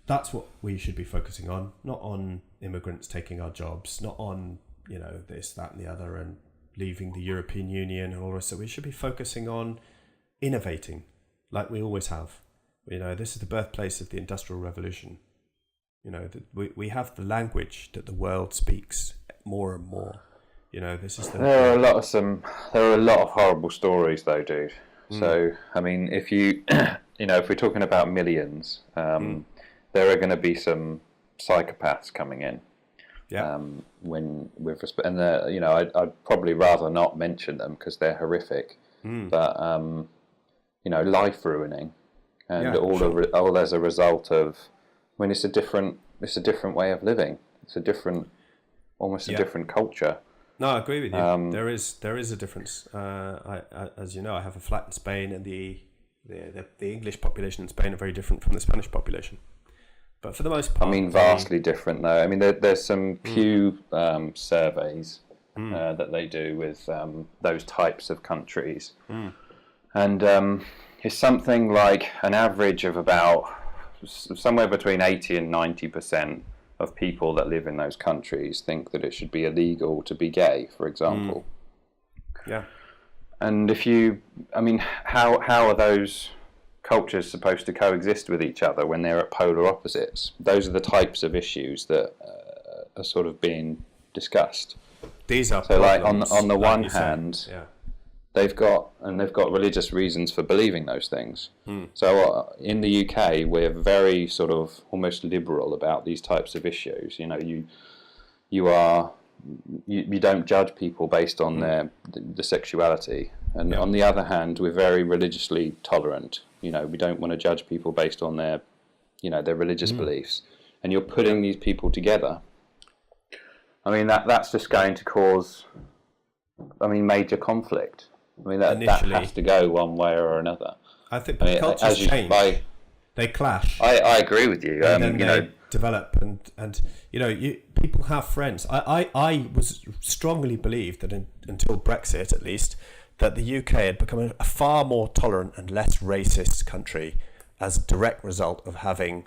that's what we should be focusing on, not on immigrants taking our jobs, not on, this, that and the other, and leaving the European Union and all the rest. So we should be focusing on innovating like we always have. This is the birthplace of the Industrial Revolution. We have the language that the world speaks more and more. This is the... There are a lot of horrible stories though, dude. So, I mean, if you, if we're talking about millions, there are going to be some psychopaths coming in. Yeah. And I'd probably rather not mention them because they're horrific. But life ruining, and all as a result of. I mean, it's a different way of living. It's a different culture. No, I agree with you. There is a difference. As you know, I have a flat in Spain, and the English population in Spain are very different from the Spanish population. But for the most part, vastly different though. I mean, there's some Pew surveys that they do with those types of countries, and it's something like an average of about somewhere between 80 and 90% of people that live in those countries think that it should be illegal to be gay, for example. Yeah. And how are those cultures supposed to coexist with each other when they're at polar opposites? Those are the types of issues that are sort of being discussed. These are so, like problems, on the one hand, they've got religious reasons for believing those things. So in the UK, we're very sort of almost liberal about these types of issues. You don't judge people based on the sexuality, and on the other hand, we're very religiously tolerant. We don't want to judge people based on their religious beliefs. And you're putting these people together. I mean, that's just going to cause, major conflict. I mean, that has to go one way or another. I think cultures change. They clash. I agree with you. And then they develop, and people have friends. I was strongly believed that until Brexit, at least, that the UK had become a far more tolerant and less racist country as a direct result of having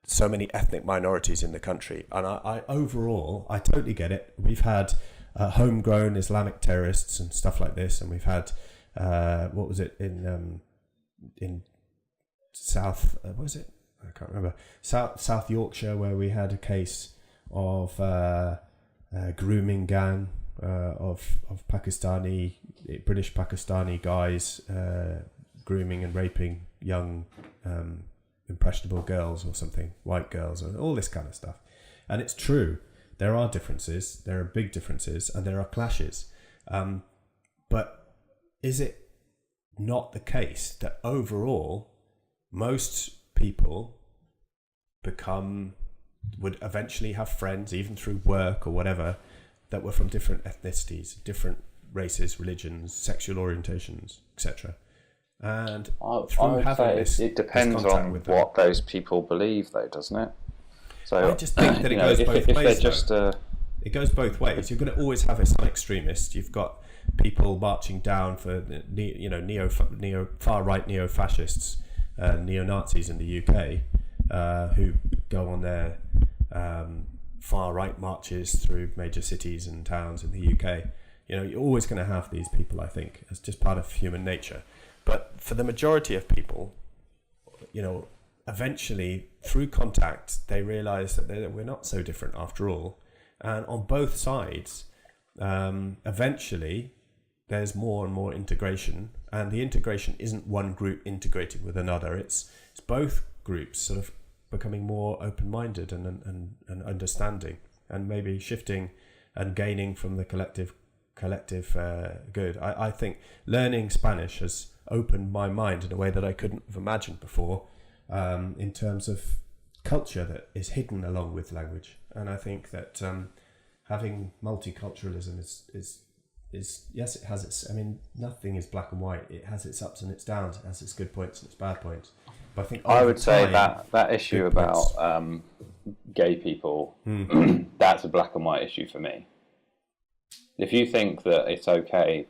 so many ethnic minorities in the country. And I overall, I totally get it. We've had homegrown Islamic terrorists and stuff like this, and we've had what was it in South? What was it? I can't remember. South Yorkshire, where we had a case of a grooming gang of British Pakistani guys grooming and raping young impressionable girls or something, white girls, and all this kind of stuff. And it's true. There are differences, there are big differences, and there are clashes. But is it not the case that overall most people would eventually have friends, even through work or whatever, that were from different ethnicities, different races, religions, sexual orientations, etc.? And through having it depends on what those people believe, though, doesn't it? So I just think that it goes both ways. It goes both ways. You're going to always have some extremists. You've got people marching down for far right neo-fascists, neo-Nazis in the UK, who go on their far right marches through major cities and towns in the UK. You're always going to have these people. I think it's just part of human nature. But for the majority of people, eventually, through contact, they realise that we're not so different after all. And on both sides, eventually, there's more and more integration. And the integration isn't one group integrating with another. It's both groups sort of becoming more open-minded and understanding, and maybe shifting and gaining from the collective good. I think learning Spanish has opened my mind in a way that I couldn't have imagined before, in terms of culture that is hidden along with language. And I think that having multiculturalism is yes, it has its. I mean, nothing is black and white. It has its ups and its downs. It has its good points and its bad points. But I think I would say that issue about gay people, that's a black and white ose for me. If you think that it's okay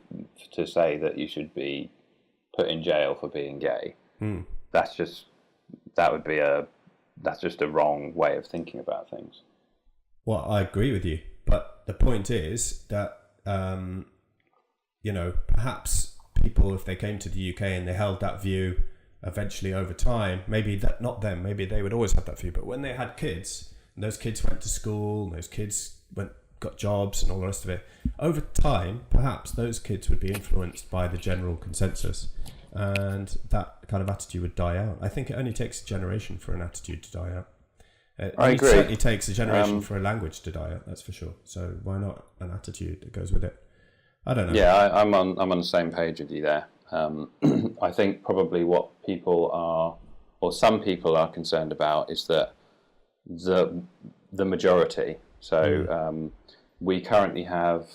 to say that you should be put in jail for being gay, that would be a that's just a wrong way of thinking about things. Well, I agree with you, but the point is that perhaps people, if they came to the UK and they held that view, eventually over time, maybe that not them, maybe they would always have that view. But when they had kids, and those kids went to school, and those kids got jobs, and all the rest of it, over time, perhaps those kids would be influenced by the general consensus, and that kind of attitude would die out. I think it only takes a generation for an attitude to die out. I agree. It certainly takes a generation for a language to die out. That's for sure. So why not an attitude that goes with it? I don't know. Yeah, I'm on the same page with you there. I think probably what people are, or some people are concerned about, is that the majority. So we currently have,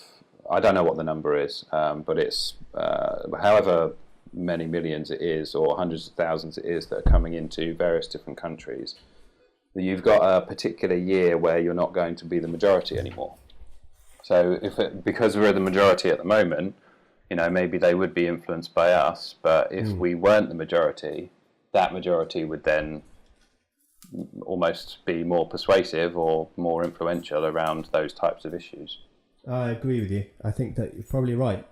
I don't know what the number is, but it's however many millions it is, or hundreds of thousands it is, that are coming into various different countries. You've got a particular year where you're not going to be the majority anymore. So because we're the majority at the moment, maybe they would be influenced by us, but if we weren't the majority, that majority would then almost be more persuasive or more influential around those types of issues. I agree with you. I think that you're probably right,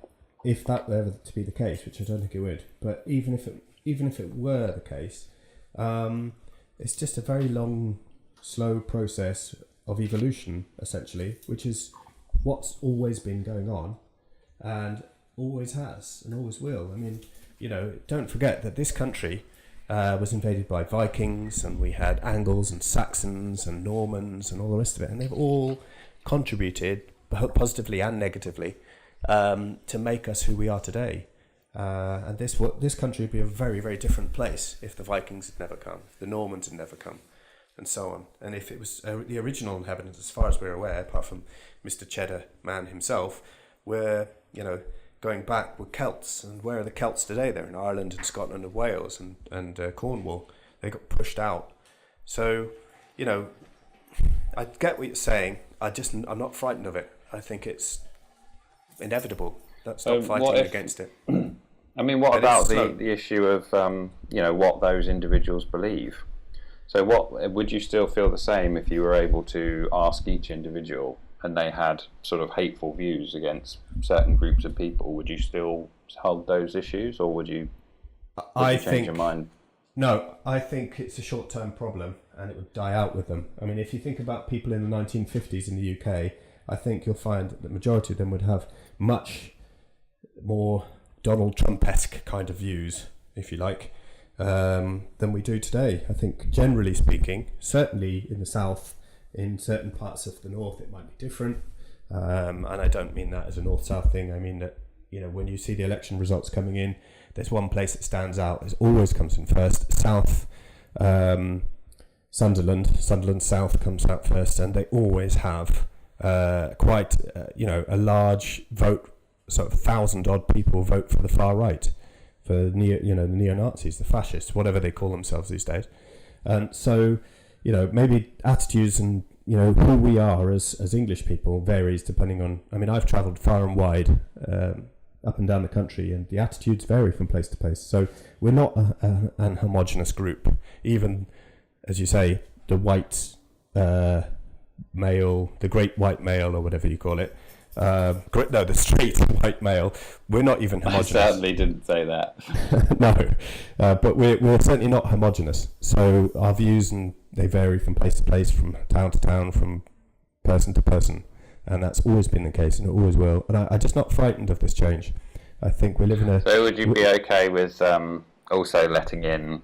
if that were ever to be the case, which I don't think it would. But even if it were the case, it's just a very long, slow process of evolution, essentially, which is what's always been going on, and always has, and always will. I mean, don't forget that this country was invaded by Vikings, and we had Angles and Saxons and Normans and all the rest of it, and they've all contributed, both positively and negatively, to make us who we are today. And this country would be a very, very different place if the Vikings had never come, if the Normans had never come, and so on. And if it was the original inhabitants, as far as we're aware, apart from Mr. Cheddar Man himself, were, going back with Celts. And where are the Celts today? They're in Ireland and Scotland and Wales and Cornwall. They got pushed out. So, I get what you're saying. I'm not frightened of it. I think it's inevitable. Let's stop fighting against it. I mean, what about the issue of what those individuals believe? So, what would you still feel the same if you were able to ask each individual and they had sort of hateful views against certain groups of people? Would you still hold those issues, or would you change your mind? No, I think it's a short-term problem, and it would die out with them. I mean, if you think about people in the 1950s in the UK, I think you'll find that the majority of them would have much more Donald Trump-esque kind of views, if you like, than we do today. I think, generally speaking, certainly in the South, in certain parts of the North, it might be different. And I don't mean that as a North-South thing. I mean that, when you see the election results coming in, there's one place that stands out. It always comes in first. South, Sunderland South comes out first, and they always have quite, a large vote. Sort of 1,000-odd people vote for the far right, for the neo-Nazis, the fascists, whatever they call themselves these days. And so, maybe attitudes and who we are as English people varies depending on. I mean, I've travelled far and wide, up and down the country, and the attitudes vary from place to place. So we're not an homogenous group. Even, as you say, the white male, the great white male, or whatever you call it. The straight white male. We're not even homogenous. I certainly didn't say that. No, but we're certainly not homogenous. So our views, and they vary from place to place, from town to town, from person to person, and that's always been the case, and it always will. And I'm just not frightened of this change. I think we live in a. So would you be okay with also letting in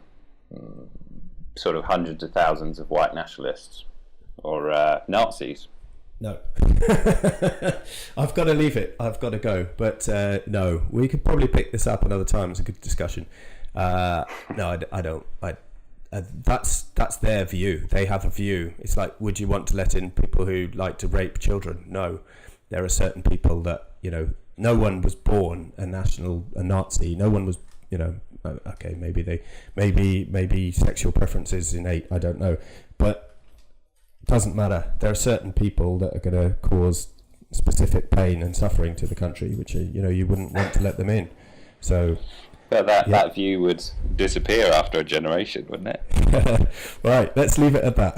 sort of hundreds of thousands of white nationalists or Nazis? No. I've got to leave it. I've got to go. But no, we could probably pick this up another time. It's a good discussion. No, I don't. That's their view. They have a view. It's like, would you want to let in people who like to rape children? No. There are certain people that, no one was born a Nazi. No one was, okay, maybe sexual preference is innate. I don't know. But doesn't matter. There are certain people that are going to cause specific pain and suffering to the country, which you wouldn't want to let them in. So But that view would disappear after a generation, wouldn't it? Right, let's leave it at that.